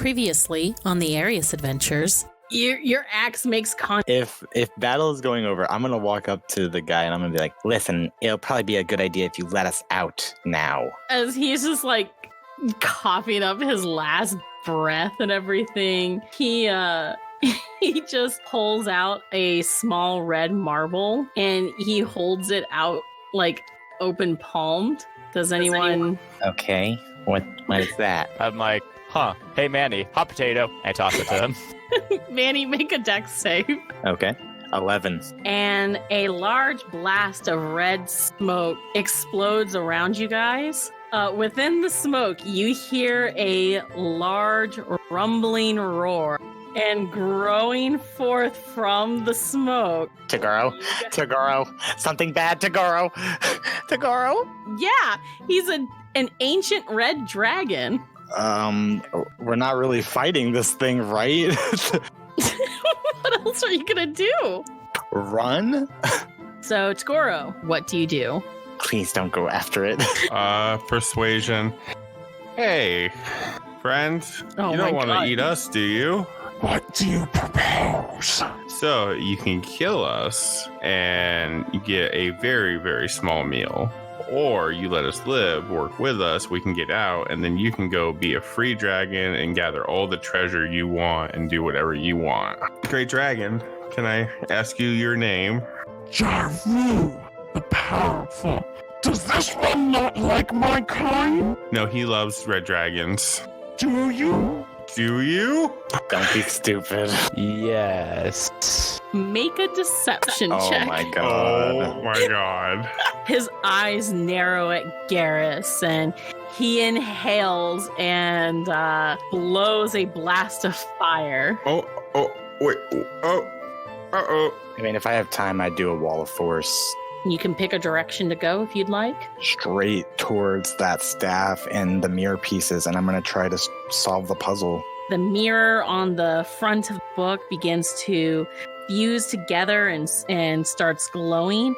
Previously on the Arias adventures. Your axe makes If battle is going over, I'm gonna walk up to the guy and I'm gonna be like, "Listen, it'll probably be a good idea if you let us out now." As he's just like coughing up his last breath and everything, he just pulls out a small red marble and he holds it out like open palmed. Does anyone? Okay, what is that? I'm like, hey Manny, hot potato. I toss it to him. Manny, make a dex save. Okay, 11. And a large blast of red smoke explodes around you guys. Within the smoke, you hear a large rumbling roar. And growing forth from the smoke... Tagoro, something bad, Tagoro. Tagoro? Yeah, he's an ancient red dragon. We're not really fighting this thing, right? What else are you gonna do? Run? So, Tagoro, what do you do? Please don't go after it. Persuasion. Hey, friend, you don't want to eat us, do you? What do you propose? So you can kill us and you get a very, very small meal. Or you let us live, work with us, we can get out, and then you can go be a free dragon and gather all the treasure you want and do whatever you want. Great dragon, can I ask you your name? Javu, the powerful. Does this one not like my kind? No, he loves red dragons. Do you? Do you? Don't be stupid. Yes. Make a deception check. Oh my god. Oh my god. His eyes narrow at Garrus, and he inhales and blows a blast of fire. Wait. Uh-oh. I mean, if I have time, I'd do a wall of force. You can pick a direction to go if you'd like. Straight towards that staff and the mirror pieces, and I'm going to try to solve the puzzle. The mirror on the front of the book begins to fuse together and starts glowing.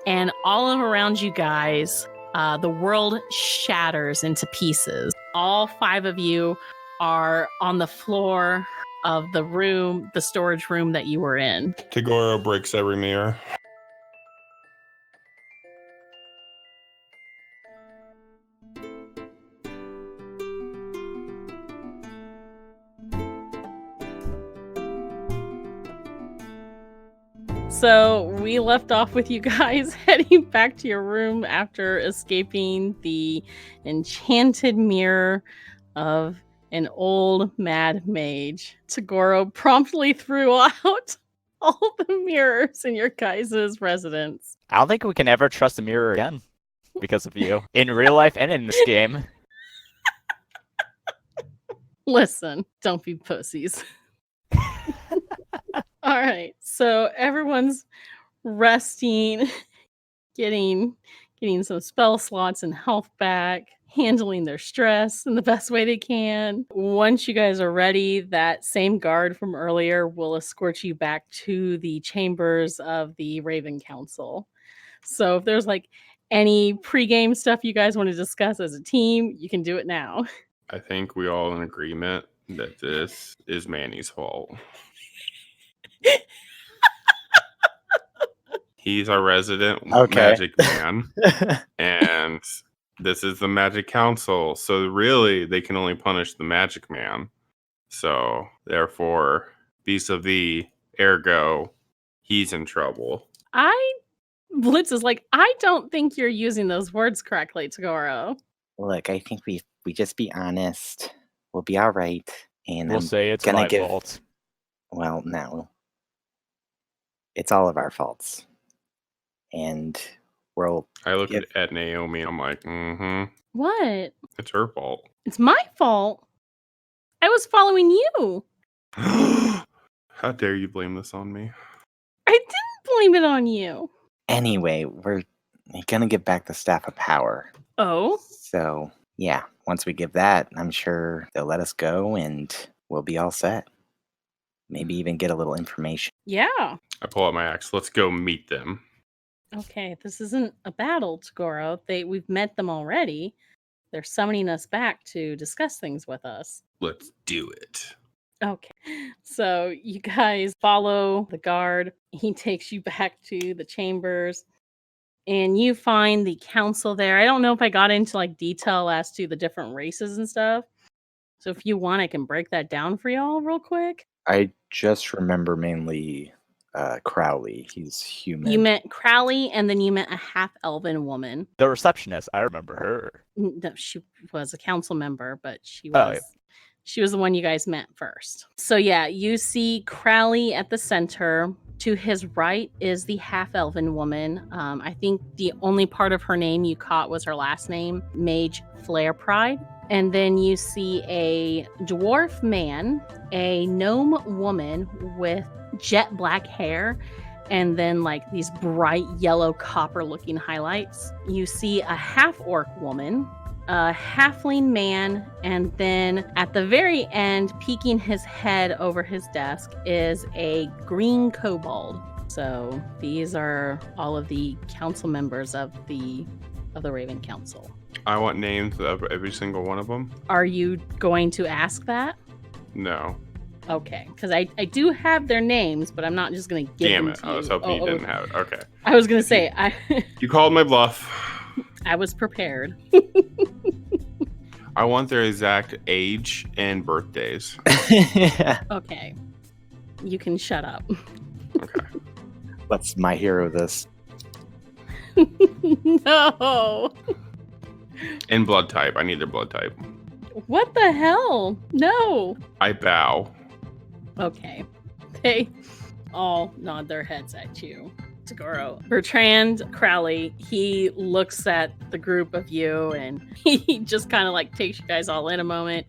And all around you guys, the world shatters into pieces. All 5 of you are on the floor of the room, the storage room that you were in. Tagoro breaks every mirror. So we left off with you guys heading back to your room after escaping the enchanted mirror of an old mad mage. Tagoro promptly threw out all the mirrors in your guys' residence. I don't think we can ever trust a mirror again because of you. In real life and in this game. Listen, don't be pussies. All right, so everyone's resting, getting some spell slots and health back, handling their stress in the best way they can. Once you guys are ready, that same guard from earlier will escort you back to the chambers of the Raven Council. So if there's like any pregame stuff you guys want to discuss as a team, you can do it now. I think we all in agreement that this is Manny's fault. He's our resident magic man, and this is the Magic Council. So really, they can only punish the Magic Man. So therefore, vis-a-vis, ergo, he's in trouble. Blitz is like, I don't think you're using those words correctly, Tagoro. Look, I think we just be honest. We'll be all right. And we'll say it's my fault. Well, no. It's all of our faults. And I look at Naomi and I'm like, What? It's her fault. It's my fault. I was following you. How dare you blame this on me? I didn't blame it on you. Anyway, we're gonna give back the Staff of Power. Oh? So, yeah, once we give that, I'm sure they'll let us go and we'll be all set. Maybe even get a little information. Yeah. I pull out my axe. Let's go meet them. Okay, this isn't a battle, Tagoro. We've met them already. they're summoning us back to discuss things with us. Let's do it. Okay. So you guys follow the guard. He takes you back to the chambers and you find the council there. I don't know if I got into like detail as to the different races and stuff. So if you want, I can break that down for y'all real quick. I just remember mainly Crowley. He's human. You met Crowley and then you met a half-elven woman. The receptionist, I remember her. No, she was a council member, but she Oh, was yeah. she was the one you guys met first. So yeah, you see Crowley at the center. To his right is the half-elven woman. I think the only part of her name you caught was her last name, Mage Flare Pride. And then you see a dwarf man, a gnome woman with jet black hair, and then like these bright yellow copper looking highlights. You see a half-orc woman, a halfling man, and then at the very end, peeking his head over his desk, is a green kobold. So these are all of the council members of the Raven Council. I want names of every single one of them. Are you going to ask that? No. Okay, because I do have their names, but I'm not just going to give Damn them it. to I you. was hoping you didn't have it. Okay. I was going to say, You called my bluff. I was prepared. I want their exact age and birthdays. Okay, you can shut up. Okay. Let's my hero this. No. And blood type. I need their blood type. What the hell? No. I bow. Okay. They all nod their heads at you. Tagoro. Bertrand Crowley, he looks at the group of you and he just kind of like takes you guys all in a moment.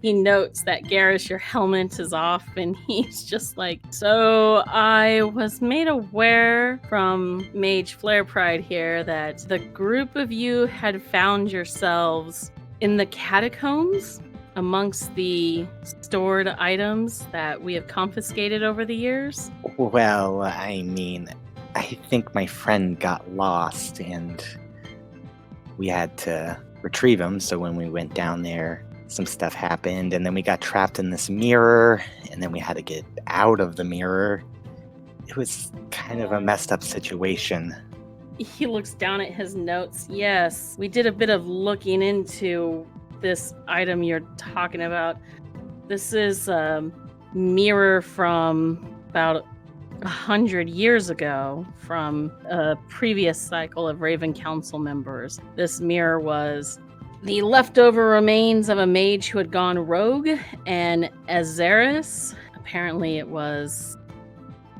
He notes that Garrus, your helmet is off, and he's just like, so I was made aware from Mage Flare Pride here that the group of you had found yourselves in the catacombs amongst the stored items that we have confiscated over the years. Well, I mean, I think my friend got lost and we had to retrieve him. So when we went down there, some stuff happened and then we got trapped in this mirror and then we had to get out of the mirror. It was kind of a messed up situation. He looks down at his notes. Yes, we did a bit of looking into this item you're talking about. This is a mirror from about 100 years ago from a previous cycle of Raven Council members. This mirror was the leftover remains of a mage who had gone rogue, and Arias, apparently it was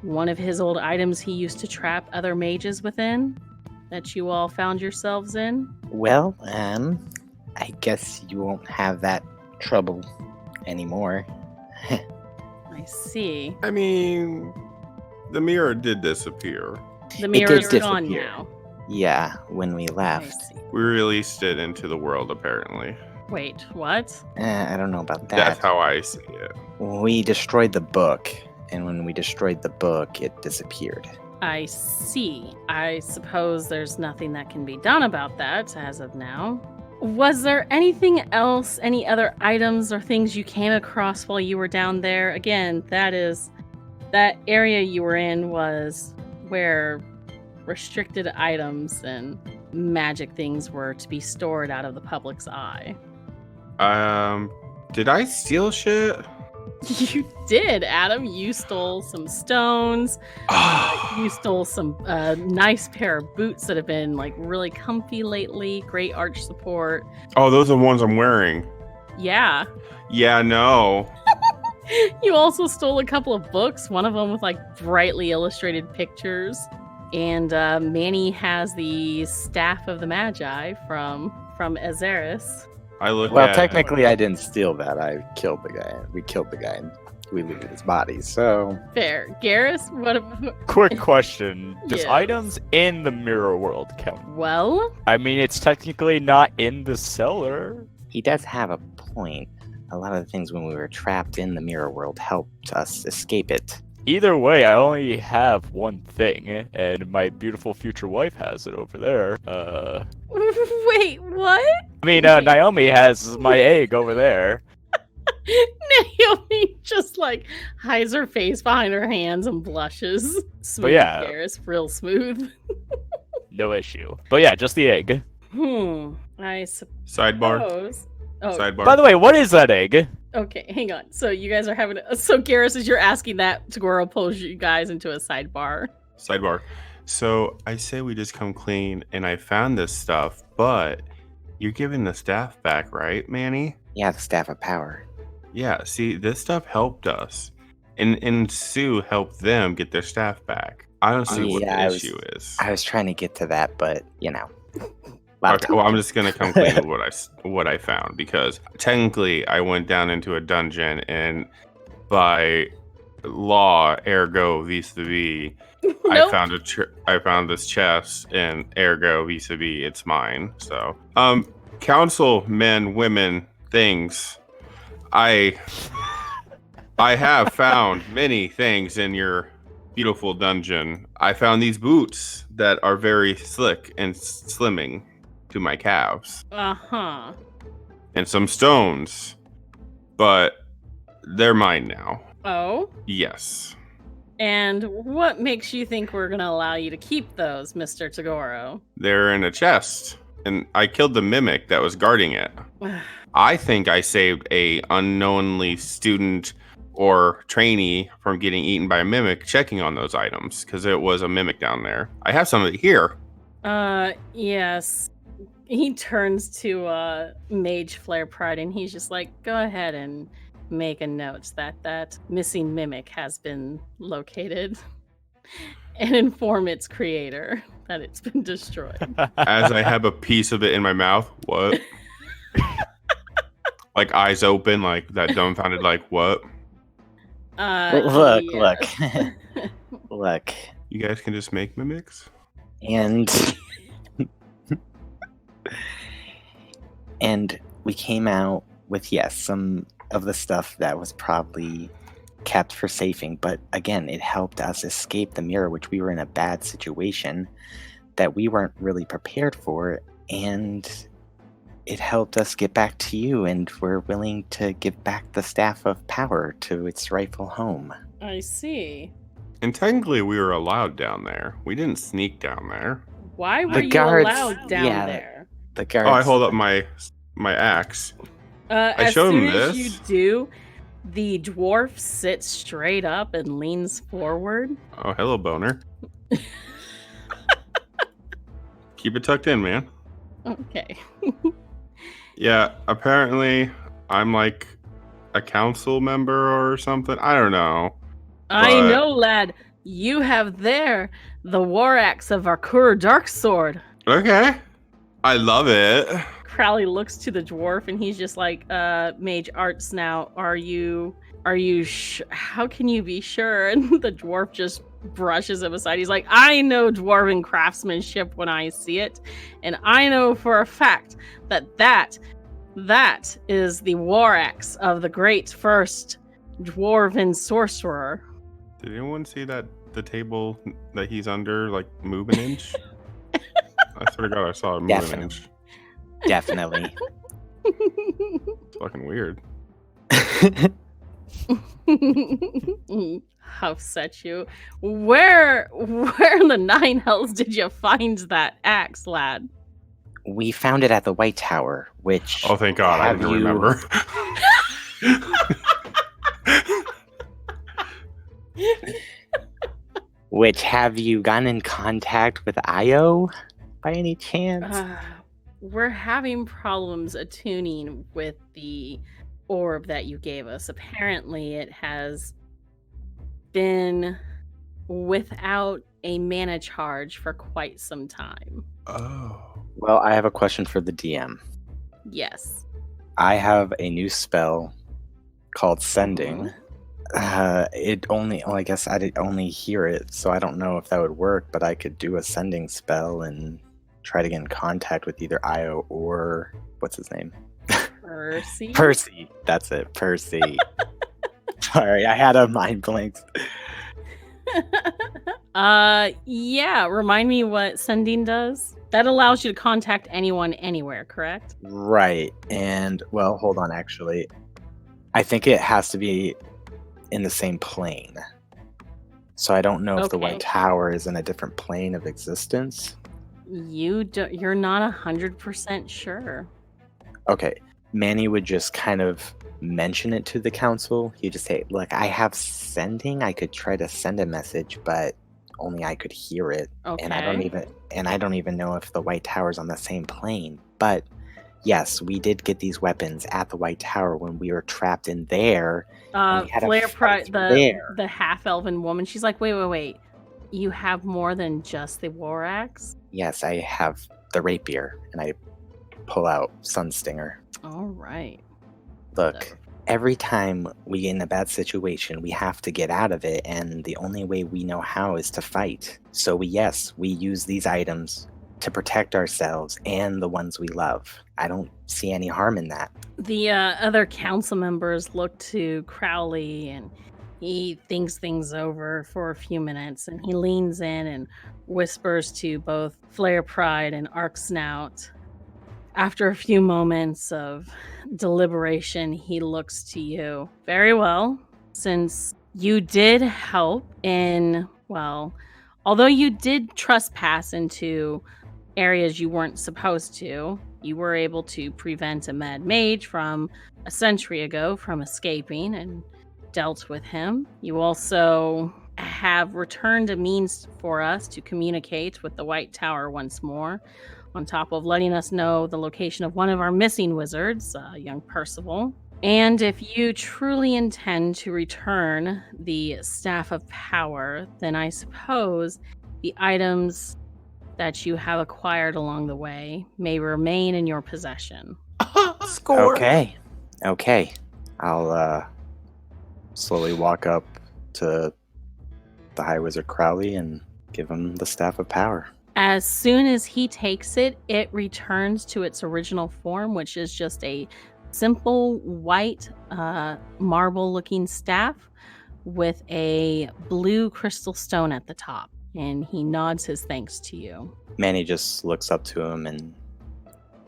one of his old items he used to trap other mages within that you all found yourselves in. Well, I guess you won't have that trouble anymore. I see. I mean, the mirror did disappear. The mirror is did gone disappear. now. Yeah, when we I left. see. We released it into the world, apparently. Wait, what? I don't know about that. That's how I see it. We destroyed the book, and when we destroyed the book, it disappeared. I see. I suppose there's nothing that can be done about that as of now. Was there anything else, any other items or things you came across while you were down there? Again, that area you were in was where restricted items and magic things were to be stored out of the public's eye. Did I steal shit? You did, Adam. You stole some stones. You stole some nice pair of boots that have been like really comfy lately. Great arch support. Oh, those are the ones I'm wearing. Yeah. Yeah, no. You also stole a couple of books. One of them with like brightly illustrated pictures. And Manny has the Staff of the Magi from Arias. I look Well, at technically, I didn't steal that. I killed the guy. We killed the guy, and we looted his body. So Fair. Garrus, what? Quick question. Does Yes. items in the mirror world count? Well, I mean, it's technically not in the cellar. he does have a point. A lot of the things when we were trapped in the mirror world helped us escape it. Either way, I only have one thing, and my beautiful future wife has it over there. wait, what? I mean, Naomi has my egg over there. Naomi just like hides her face behind her hands and blushes. Smooth, yeah. Garrus, real smooth. No issue. But yeah, just the egg. I suppose. Sidebar. Oh, Sidebar. By the way, what is that egg? okay, hang on. So you guys are having so Garrus, as you're asking that, Tagoro pulls you guys into a sidebar. Sidebar. So I say we just come clean, and I found this stuff, but you're giving the staff back, right, Manny? Yeah, the Staff of Power. Yeah, see, this stuff helped us. And Sue helped them get their staff back. I don't see what the issue is. I was trying to get to that, but, you know. Okay, well, I'm just going to come clean with what I found, because technically I went down into a dungeon, and by law, ergo vis-a-vis, Nope. I found this chest, and ergo vis-a-vis, it's mine. So, council, men, women, things. I have found many things in your beautiful dungeon. I found these boots that are very slick and slimming to my calves. Uh-huh. And some stones, but they're mine now. Oh? Yes. And what makes you think we're going to allow you to keep those, Mr. Tagoro? They're in a chest, and I killed the mimic that was guarding it. I think I saved a unknowingly student or trainee from getting eaten by a mimic checking on those items, because it was a mimic down there. I have some of it here. Yes. He turns to Mage Flare Pride, and he's just like, go ahead and make a note that missing mimic has been located and inform its creator that it's been destroyed. As I have a piece of it in my mouth. What? Like eyes open, like that dumbfounded, like what? Look. Look. You guys can just make mimics? And and we came out with, yes, some of the stuff that was probably kept for safing, but again, it helped us escape the mirror, which we were in a bad situation that we weren't really prepared for, and it helped us get back to you, and we're willing to give back the Staff of Power to its rightful home. I see. And technically we were allowed down there. We didn't sneak down there. Why were The you guards- allowed down yeah. there? The guards. Oh, I hold up my axe. As showed soon him as this. you do, the dwarf sits straight up and leans forward. Oh, hello, boner. Keep it tucked in, man. Okay. Yeah, apparently I'm like a council member or something. I don't know. I But- know, lad. You have there the war axe of Arkur Darksword. Okay. I love it. Crowley looks to the dwarf and he's just like, Mage Arts now, are you how can you be sure? And the dwarf just brushes him aside. He's like, I know dwarven craftsmanship when I see it, and I know for a fact that is the war axe of the great first dwarven sorcerer. Did anyone see that the table that he's under like move an inch? I swear to God, I saw it move an Definitely. inch. Definitely. It's fucking weird. Huffs at you. Where in the nine hells did you find that axe, lad? We found it at the White Tower, which Oh, thank God, I Have didn't you- remember. have you gotten in contact with Io by any chance? We're having problems attuning with the orb that you gave us. Apparently, it has been without a mana charge for quite some time. Oh. Well, I have a question for the DM. Yes. I have a new spell called Sending. I guess I did only hear it, so I don't know if that would work, but I could do a sending spell and try to get in contact with either Io or what's his name? Percy. Percy. That's it, Percy. Sorry, I had a mind blank. Yeah. Remind me what sending does. That allows you to contact anyone anywhere, correct? Right. And, well, hold on, actually. I think it has to be in the same plane. So I don't know if the Okay. White Tower is in a different plane of existence. You're not 100% sure. Okay. Manny would just kind of mention it to the council. He'd just say, look, I have sending. I could try to send a message, but only I could hear it. Okay. And I don't even know if the White Tower's on the same plane. But yes, we did get these weapons at the White Tower when we were trapped in there. And we had a Flare fight Pride, there. the half-elven woman, she's like, wait. You have more than just the war axe? Yes, I have the rapier, and I pull out Sunstinger. All right. Look, every time we get in a bad situation, we have to get out of it, and the only way we know how is to fight. So we use these items to protect ourselves and the ones we love. I don't see any harm in that. The other council members look to Crowley, and he thinks things over for a few minutes, and he leans in and whispers to both Flare Pride and Arc Snout. After a few moments of deliberation, he looks to you. Very well. Since you did help in, well, although you did trespass into areas you weren't supposed to, you were able to prevent a mad mage from a century ago from escaping and dealt with him. You also have returned a means for us to communicate with the White Tower once more, on top of letting us know the location of one of our missing wizards, young Percival. And if you truly intend to return the Staff of Power, then I suppose the items that you have acquired along the way may remain in your possession. Score. Okay. I'll slowly walk up to the High Wizard Crowley and give him the Staff of Power. As soon as he takes it, it returns to its original form, which is just a simple white marble-looking staff with a blue crystal stone at the top. And he nods his thanks to you. Manny just looks up to him and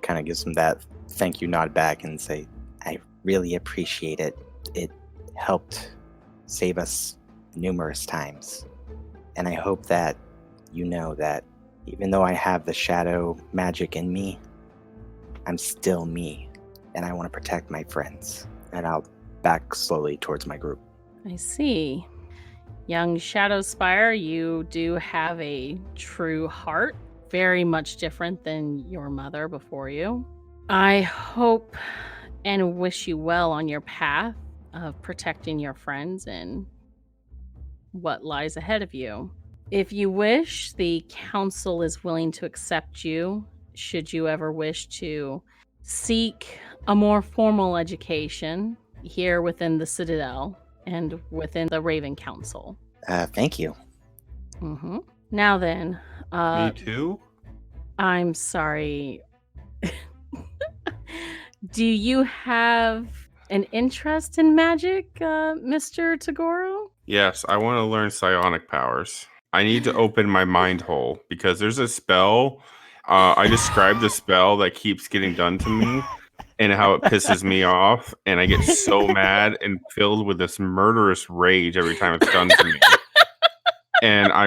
kind of gives him that thank you nod back and say, I really appreciate it. It helped save us numerous times. And I hope that you know that even though I have the shadow magic in me, I'm still me, and I want to protect my friends. And I'll back slowly towards my group. I see. Young Shadowspire, you do have a true heart, very much different than your mother before you. I hope and wish you well on your path of protecting your friends and what lies ahead of you. If you wish, the council is willing to accept you, should you ever wish to seek a more formal education here within the Citadel and within the Raven Council. Thank you. Mm-hmm. Now then, Me too? I'm sorry. Do you have an interest in magic, Mr. Tagoro? Yes, I want to learn psionic powers. I need to open my mind hole because there's a spell. I described the spell that keeps getting done to me and how it pisses me off. And I get so mad and filled with this murderous rage every time it's done to me. And I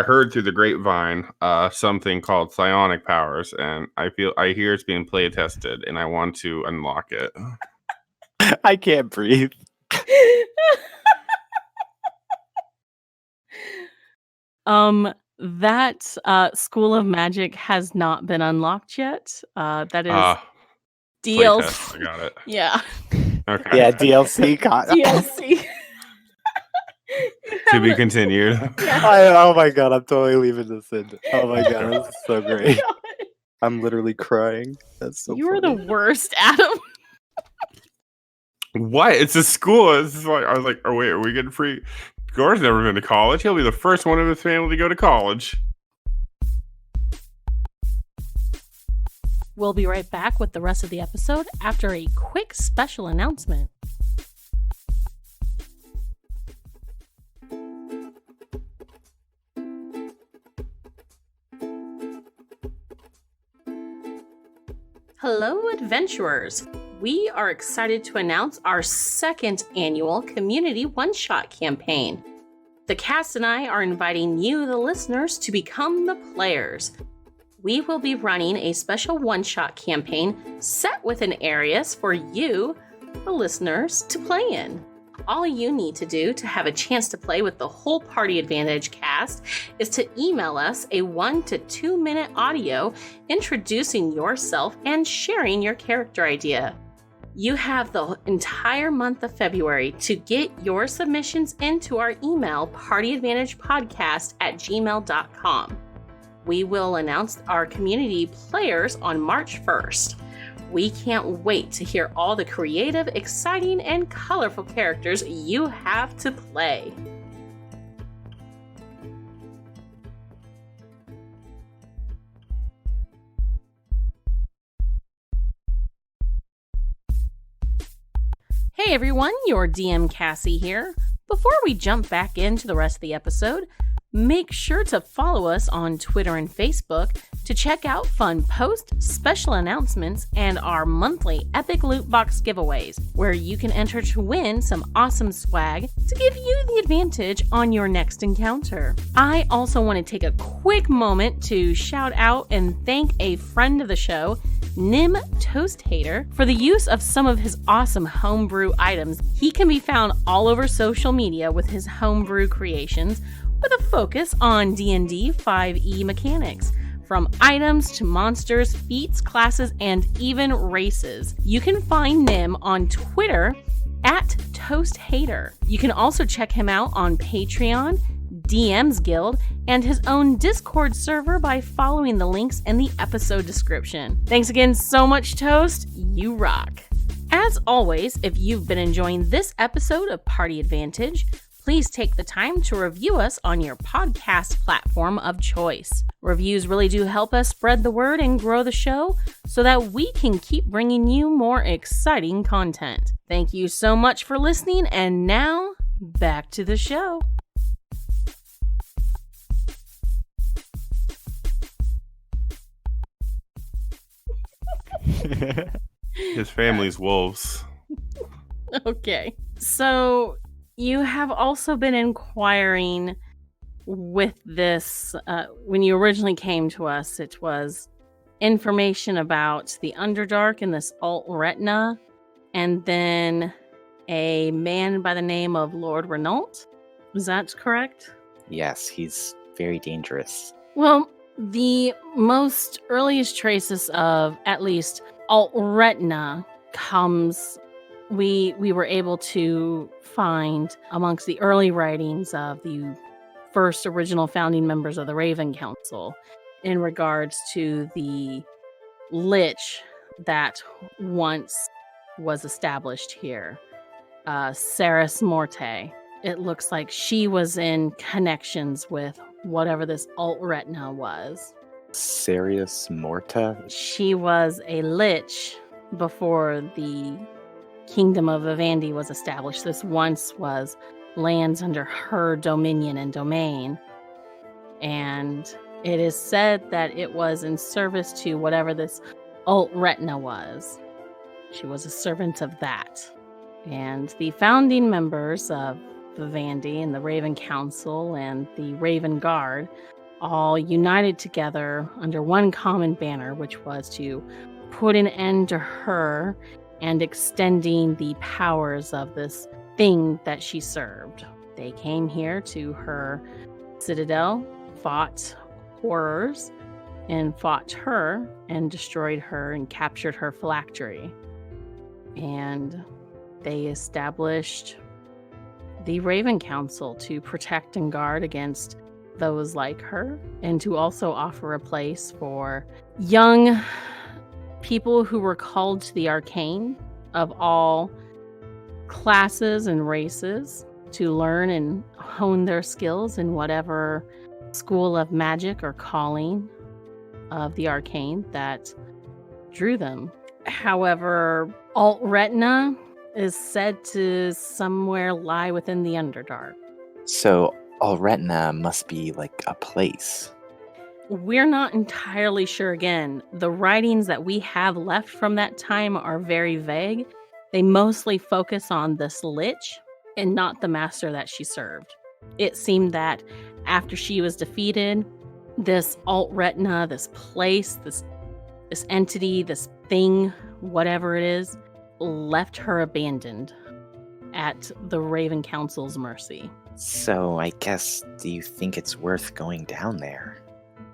heard through the grapevine something called psionic powers. And I hear it's being play tested and I want to unlock it. I can't breathe. That School of Magic has not been unlocked yet. That is DLC. Playtest, I got it. Yeah. Okay. Yeah, DLC. DLC. To be continued. Oh my god, I'm totally leaving this in. Oh my god, this is so great. God. I'm literally crying. That's so You are the funny. worst, Adam. What? It's a school. This is like I was like, oh wait, are we getting free? Gore's never been to college. He'll be the first one in his family to go to college. We'll be right back with the rest of the episode after a quick special announcement. Hello, adventurers! We are excited to announce our second annual Community One-Shot campaign. The cast and I are inviting you, the listeners, to become the players. We will be running a special one-shot campaign set within Arias for you, the listeners, to play in. All you need to do to have a chance to play with the whole Party Advantage cast is to email us a 1 to 2 minute audio introducing yourself and sharing your character idea. You have the entire month of February to get your submissions into our email, partyadvantagepodcast@gmail.com. We will announce our community players on March 1st. We can't wait to hear all the creative, exciting, and colorful characters you have to play. Hey everyone, your DM Cassie here. Before we jump back into the rest of the episode, make sure to follow us on Twitter and Facebook to check out fun posts, special announcements, and our monthly Epic Loot Box giveaways, where you can enter to win some awesome swag to give you the advantage on your next encounter. I also want to take a quick moment to shout out and thank a friend of the show, Nim Toast Hater, for the use of some of his awesome homebrew items. He can be found all over social media with his homebrew creations, with a focus on D&D 5e mechanics, from items to monsters, feats, classes, and even races. You can find Nim on Twitter @ToastHater. You can also check him out on Patreon, DM's Guild, and his own Discord server by following the links in the episode description. Thanks again so much, Toast. You rock. As always, if you've been enjoying this episode of Party Advantage, please take the time to review us on your podcast platform of choice. Reviews really do help us spread the word and grow the show so that we can keep bringing you more exciting content. Thank you so much for listening, and now, back to the show. His family's wolves. Okay, so you have also been inquiring with this. When you originally came to us, it was information about the Underdark and this alt Retina, and then a man by the name of Lord Renault. Is that correct? Yes, he's very dangerous. Well, the most earliest traces of at least alt Retina comes. We were able to find amongst the early writings of the first original founding members of the Raven Council in regards to the Lich that once was established here, Saris Morte. It looks like she was in connections with whatever this alt Retina was. Sarius Morta? She was a Lich before the Kingdom of Vivandi was established. This once was lands under her dominion and domain, and it is said that it was in service to whatever this alt Retina was. She was a servant of that. And the founding members of Vivandi and the Raven Council and the Raven Guard all united together under one common banner, which was to put an end to her and extending the powers of this thing that she served. They came here to her citadel, fought horrors, and fought her and destroyed her and captured her phylactery. And they established the Raven Council to protect and guard against those like her, and to also offer a place for young people who were called to the arcane of all classes and races to learn and hone their skills in whatever school of magic or calling of the arcane that drew them. However, alt Retina is said to somewhere lie within the Underdark. So, Alretna must be like a place. We're not entirely sure. Again, the writings that we have left from that time are very vague. They mostly focus on this lich and not the master that she served. It seemed that after she was defeated, this alt-retina, this place, this entity, this thing, whatever it is, left her abandoned at the Raven Council's mercy. So I guess, do you think it's worth going down there?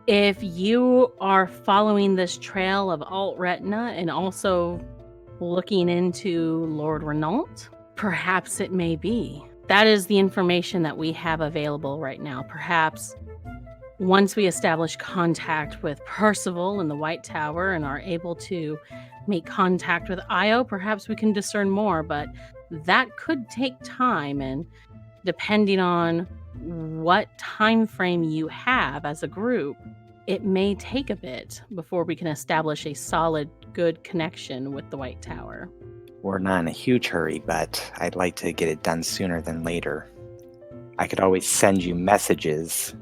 If you are following this trail of alt-retina and also looking into Lord Renault, perhaps it may be. That is the information that we have available right now. Perhaps once we establish contact with Percival in the White Tower and are able to make contact with Io, perhaps we can discern more, but that could take time, and depending on what time frame you have as a group, it may take a bit before we can establish a solid, good connection with the White Tower. We're not in a huge hurry, but I'd like to get it done sooner than later. I could always send you messages,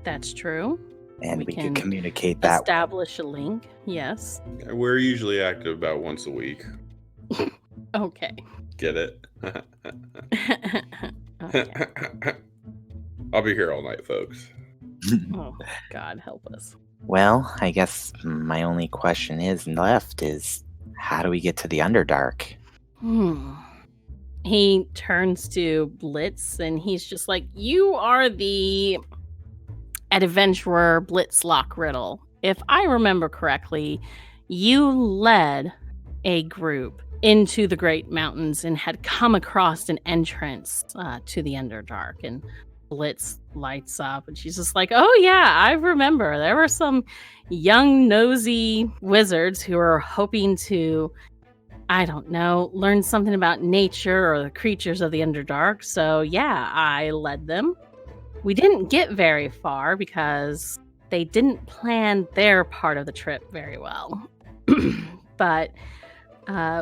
That's true. and We we can could communicate that. Establish a link, yes. We're usually active about once a week. Okay. Get it? Okay. I'll be here all night, folks. Oh, God, help us. Well, I guess my only question left is, how do we get to the Underdark? He turns to Blitz and he's just like, you are the adventurer Blitzlock Riddle. If I remember correctly, you led a group into the Great Mountains and had come across an entrance to the Underdark. And Blitz lights up and she's just like, oh yeah, I remember. There were some young nosy wizards who were hoping to, I don't know, learn something about nature or the creatures of the Underdark. So yeah, I led them. We didn't get very far because they didn't plan their part of the trip very well. But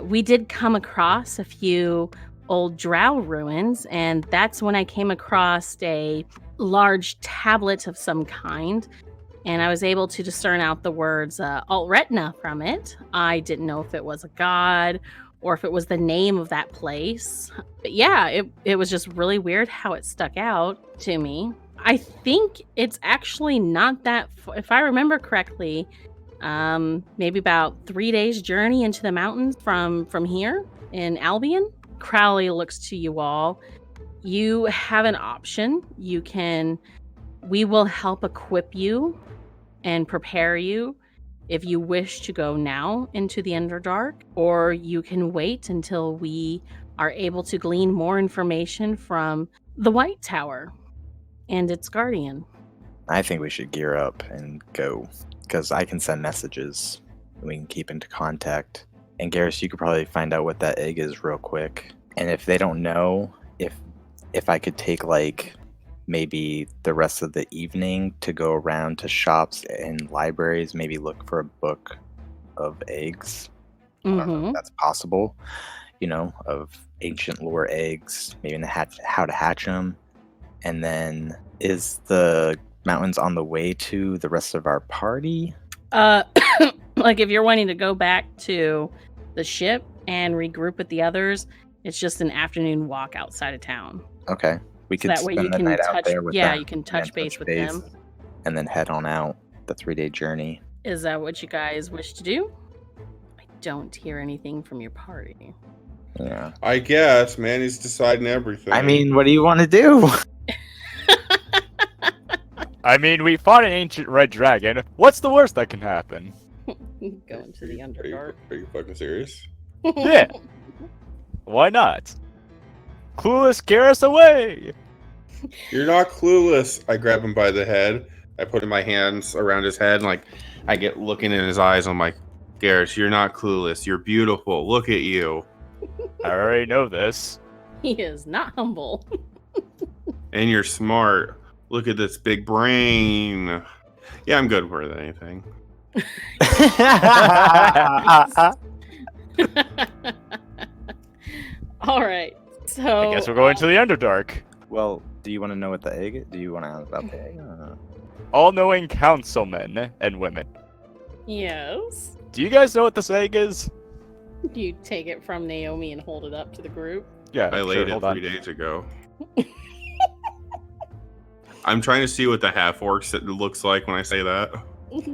we did come across a few old drow ruins, and that's when I came across a large tablet of some kind, and I was able to discern out the words alt-retina from it. I didn't know if it was a god or if it was the name of that place. But yeah, it was just really weird how it stuck out to me. I think it's actually not that if I remember correctly, maybe about 3 days journey into the mountains from here in Albion. Crowley looks to you all. You have an option. We will help equip you and prepare you if you wish to go now into the Underdark, or you can wait until we are able to glean more information from the White Tower and its guardian. I think we should gear up and go, because I can send messages and we can keep into contact. And Garrus, you could probably find out what that egg is real quick. And if they don't know, if I could take like maybe the rest of the evening to go around to shops and libraries, maybe look for a book of eggs. I don't know if that's possible, of ancient lore eggs, maybe how to hatch them. And then, is the mountains on the way to the rest of our party? Like if you're wanting to go back to the ship and regroup with the others, it's just an afternoon walk outside of town. Okay. We could that way spend you the can night touch, out there with yeah, them you can touch base with them. And then head on out the 3-day journey. Is that what you guys wish to do? I don't hear anything from your party. Yeah. I guess, man, he's deciding everything. I mean, what do you want to do? I mean, we fought an ancient red dragon. What's the worst that can happen? Going to the Underdark. Are you fucking serious? Yeah. Why not? Clueless, scare us away! You're not clueless. I grab him by the head. I put my hands around his head, and I get looking in his eyes. I'm like, Garrus, you're not clueless. You're beautiful. Look at you. I already know this. He is not humble. And you're smart. Look at this big brain. Yeah, I'm good for anything. All right. So I guess we're going to the Underdark. Well, do you want to know what the egg is? Do you want to ask about the egg? all-knowing councilmen and women. Yes. Do you guys know what the saying is? You take it from Naomi and hold it up to the group. Yeah, I sure, laid it hold on. 3 days ago. I'm trying to see what the half orcs looks like when I say that.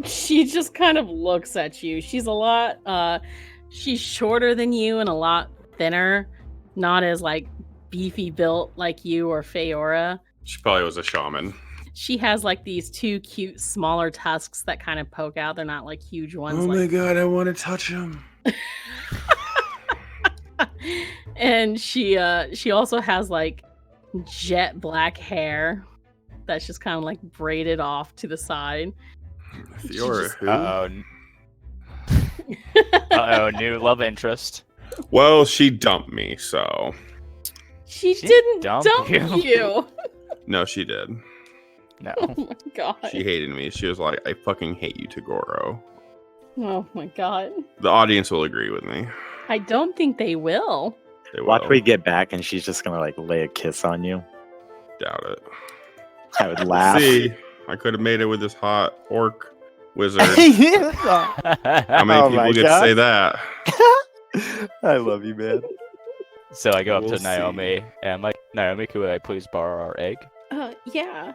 She just kind of looks at you. She's a lot she's shorter than you and a lot thinner, not as like beefy built like you or Feora. She probably was a shaman. She has like these two cute smaller tusks that kind of poke out. They're not like huge ones. Oh like... my god, I want to touch him. And she also has like jet black hair that's just kind of like braided off to the side. Fiora, who? Uh-oh, new love interest. Well, she dumped me, so... She didn't dump dump you. you. No, she did. No. Oh my god. She hated me. She was like, I fucking hate you, Tagoro. Oh my god. The audience will agree with me. I don't think they will. They will. Watch we get back and she's just gonna like lay a kiss on you. Doubt it. I would laugh. See, I could have made it with this hot orc wizard. How How many people get to say that? I love you, man. So I go up We'll to Naomi and I'm like, Naomi, could I please borrow our egg? Yeah.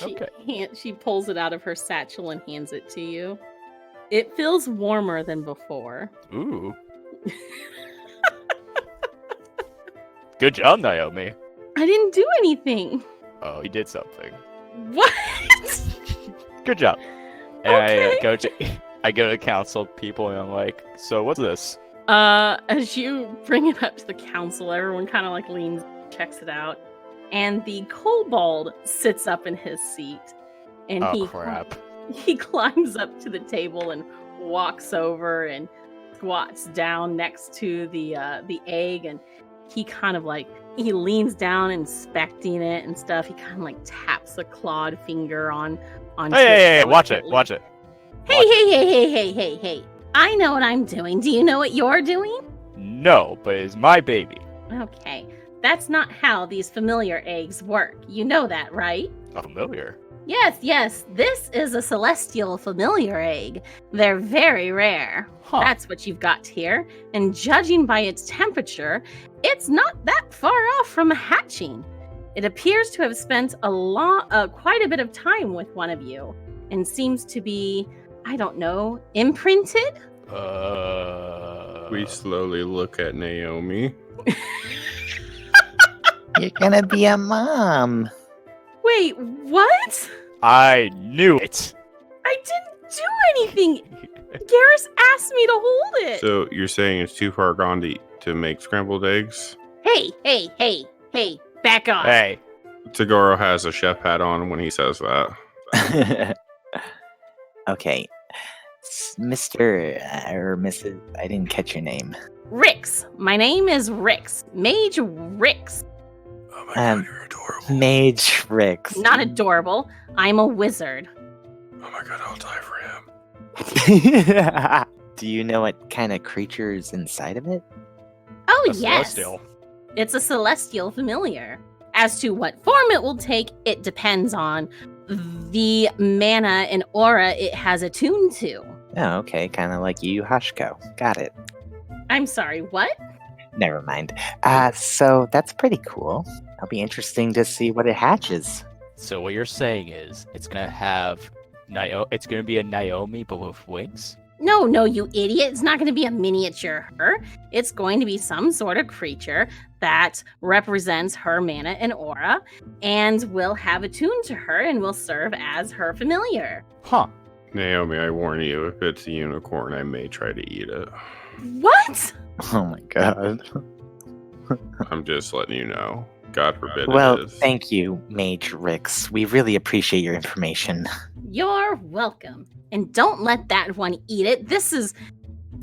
Okay. She pulls it out of her satchel and hands it to you. It feels warmer than before. Ooh. Good job, Naomi. I didn't do anything. Oh, you did something. What? Good job. And Okay. I go to council people and I'm like, so what's this? As you bring it up to the council, everyone kind of like leans, checks it out, and the kobold sits up in his seat, and Oh, crap. he climbs up to the table and walks over and squats down next to the egg, and he kind of like he leans down inspecting it and stuff. He kind of like taps a clawed finger on. Hey, watch it. Hey! I know what I'm doing. Do you know what you're doing? No, but it's my baby. Okay, that's not how these familiar eggs work. You know that, right? Familiar. Yes. This is a celestial familiar egg. They're very rare. Huh. That's what you've got here. And judging by its temperature, it's not that far off from hatching. It appears to have spent quite a bit of time with one of you, and seems to be, I don't know, imprinted? We slowly look at Naomi. You're gonna be a mom. Wait, what? I knew it. I didn't do anything. Garrus asked me to hold it. So you're saying it's too far gone to make scrambled eggs? Hey, back off. Hey. Tagoro has a chef hat on when he says that. Okay. Mr. Or Mrs. I didn't catch your name. Rix. My name is Rix. Mage Rix. Oh my god, you're adorable. Mage Rix. Not adorable. I'm a wizard. Oh my god, I'll die for him. Do you know what kind of creature is inside of it? Oh, A yes. celestial. It's a celestial familiar. As to what form it will take, it depends on the mana and aura it has attuned to. Oh, okay. Kind of like you, Hashko. Got it. I'm sorry, what? Never mind. So that's pretty cool. It'll be interesting to see what it hatches. So what you're saying is it's gonna have it's gonna be a Naomi but with wings? No, you idiot. It's not going to be a miniature her. It's going to be some sort of creature that represents her mana and aura and will have attuned to her and will serve as her familiar. Huh. Naomi, I warn you, if it's a unicorn, I may try to eat it. What? Oh my god. I'm just letting you know. God forbid Well, it is. thank you, Mage Rix. We really appreciate your information. You're welcome. And don't let that one eat it. This is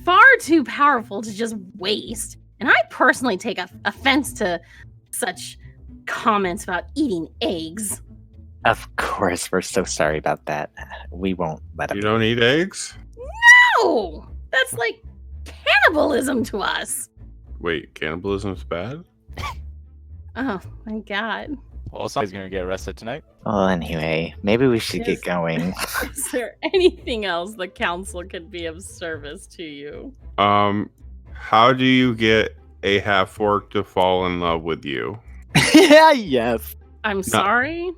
far too powerful to just waste. And I personally take offense to such comments about eating eggs. Of course, we're so sorry about that. We won't let You him. don't eat eggs? No! That's like cannibalism to us. Wait, cannibalism's bad? Oh my god. Well, somebody's gonna get arrested tonight. Well, anyway, maybe we should Yes. get going. Is there anything else the council could be of service to you? How do you get a half-orc to fall in love with you? Yeah, yes. I'm sorry.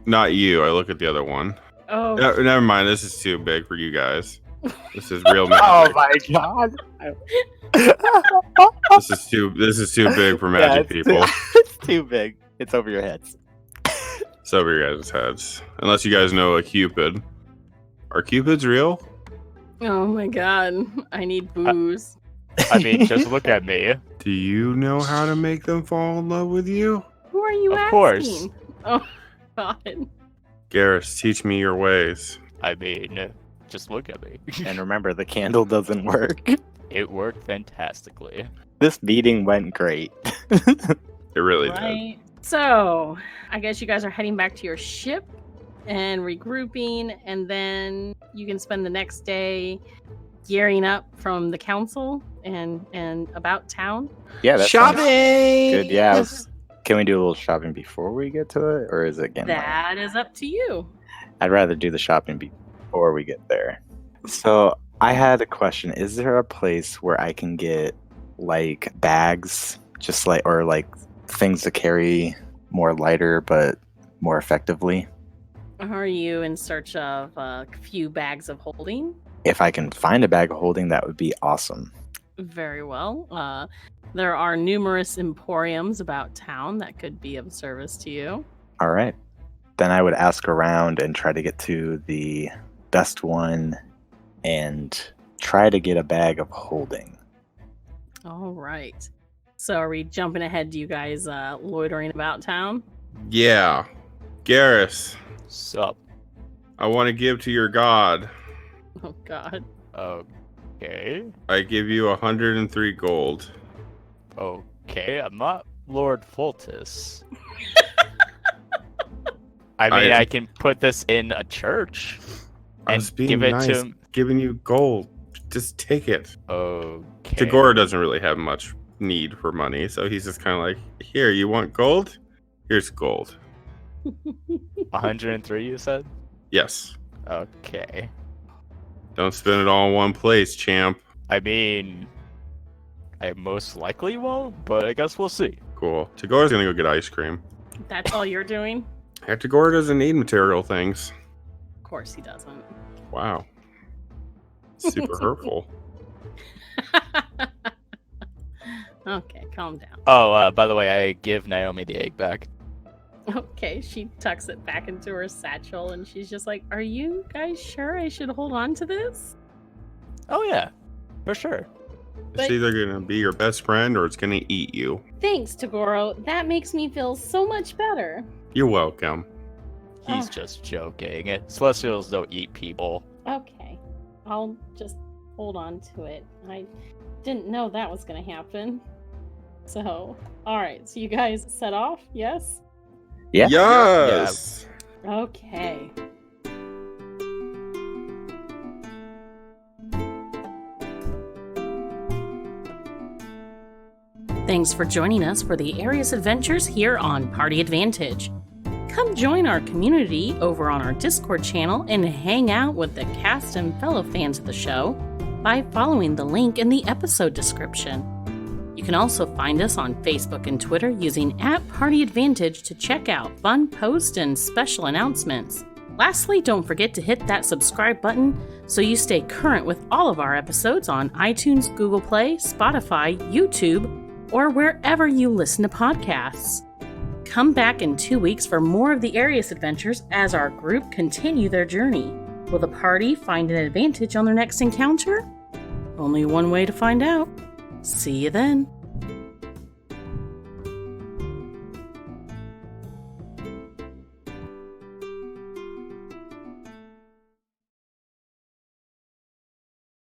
Not you. I look at the other one. Oh, Never mind. This is too big for you guys. This is real Oh magic. my god. This is too big for magic people. It's too big. It's over your heads. It's over your guys' heads. Unless you guys know a Cupid. Are Cupids real? oh my god. I need booze. I mean, just look at me. Do you know how to make them fall in love with you? Who are you Of asking? course. Oh god. Garrus, teach me your ways. I mean, just look at me. And remember, the candle doesn't work. It worked fantastically. This meeting went great. It really did. Right. So, I guess you guys are heading back to your ship and regrouping, and then you can spend the next day gearing up from the council and about town. Yeah, that's sounds Shopping! good. Yeah, can we do a little shopping before we get to it, or is it getting late? That is up to you. I'd rather do the shopping before we get there. So I had a question. Is there a place where I can get like bags, just like, or like things to carry more lighter but more effectively? Are you in search of a few bags of holding? If I can find a bag of holding, that would be awesome. Very well. There are numerous emporiums about town that could be of service to you. All right. Then I would ask around and try to get to the best one and try to get a bag of holding. All right. So are we jumping ahead to you guys loitering about town? Yeah. Garrus, Sup? I want to give to your god. Oh god. Okay. I give you 103 gold. Okay, I'm not Lord Fultus. I mean, I can put this in a church I and was being give it nice, to him. giving you gold. Just take it. Okay. Tagora doesn't really have much need for money, so he's just kind of like, here, you want gold? Here's gold. 103, you said? Yes. Okay. Don't spend it all in one place, champ. I mean, I most likely won't, but I guess we'll see. Cool. Tagora's gonna go get ice cream. That's all you're doing? Tagora doesn't need material things. Of course he doesn't. Wow. Super hurtful. Okay, calm down. Oh, by the way, I give Naomi the egg back. Okay, she tucks it back into her satchel and she's just like, are you guys sure I should hold on to this? Oh, yeah. For sure. It's But- either gonna be your best friend or it's gonna eat you. Thanks, Tagoro. That makes me feel so much better. You're welcome. He's Ah. just joking. Celestials don't eat people. Okay, I'll just hold on to it. I didn't know that was going to happen. So, alright, so you guys set off, yes? Yeah. Yes. Okay. Thanks for joining us for the Arias Adventures here on Party Advantage. Come join our community over on our Discord channel and hang out with the cast and fellow fans of the show by following the link in the episode description. You can also find us on Facebook and Twitter using @PartyAdvantage to check out fun posts and special announcements. Lastly, don't forget to hit that subscribe button so you stay current with all of our episodes on iTunes, Google Play, Spotify, YouTube, or wherever you listen to podcasts. Come back in 2 weeks for more of the Arias Adventures as our group continue their journey. Will the party find an advantage on their next encounter? Only one way to find out. See you then.